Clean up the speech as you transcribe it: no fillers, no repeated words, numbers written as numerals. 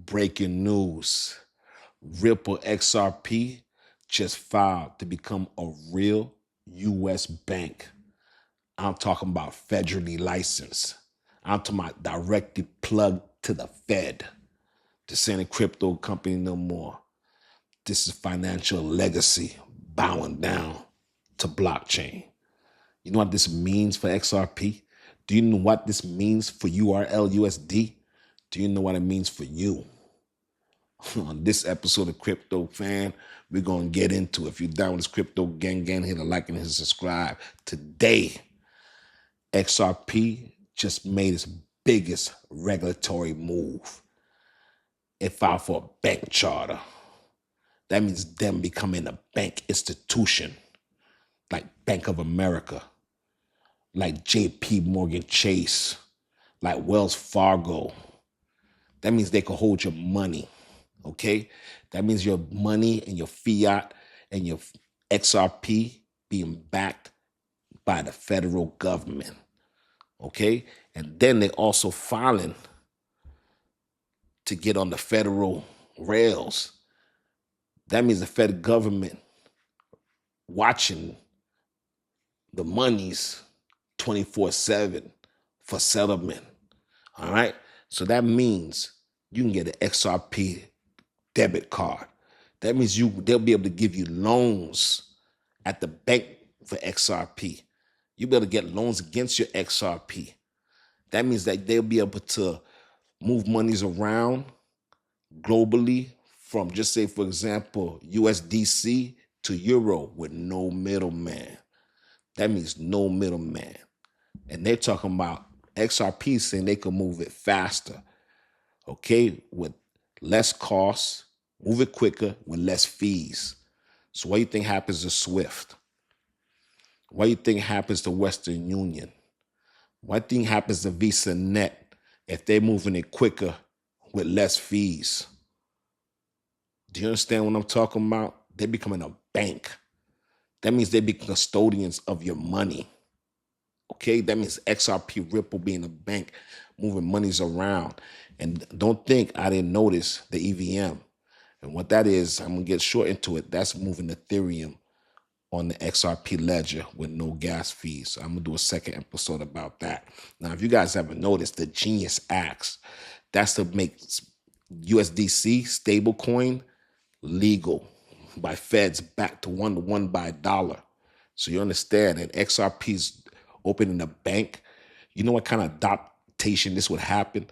Breaking news. Ripple XRP just filed to become a real U.S. bank. I'm talking about federally licensed. I'm talking about directly plugged to the Fed. This ain't a crypto company no more. This is financial legacy bowing down to blockchain. You know what this means for XRP? Do you know what this means for URL Do you know what it means for you? On this episode of Crypto Fan, we're going to get into it. If you're down with this crypto gang, hit a like and hit subscribe. Today, XRP just made its biggest regulatory move. It filed for a bank charter. That means them becoming a bank institution, like Bank of America, like JP Morgan Chase, like Wells Fargo. That means they can hold your money, okay? That means your money and your fiat and your XRP being backed by the federal government, okay? And then they also filing to get on the federal rails. That means the federal government watching the monies 24/7 for settlement. All right. So that means you can get an XRP debit card. That means they'll be able to give you loans at the bank for XRP. You'll be able to get loans against your XRP. That means that they'll be able to move monies around globally from, just say, for example, USDC to Euro with no middleman. That means no middleman. And they're talking about XRP saying they can move it faster, okay, with less costs, move it quicker with less fees. So what do you think happens to SWIFT? What do you think happens to Western Union? What do you think happens to Visa Net if they're moving it quicker with less fees? Do you understand what I'm talking about? They're becoming a bank. That means they be custodians of your money. Okay, that means XRP Ripple being a bank, moving monies around. And don't think I didn't notice the EVM. And what that is, I'm going to get short into it. That's moving Ethereum on the XRP ledger with no gas fees. So I'm going to do a second episode about that. Now, if you guys haven't noticed, the Genius Acts, that's to make USDC stablecoin legal by feds back to 1 by a dollar. So you understand, and XRP's opening a bank. You know what kind of adaptation this would happen?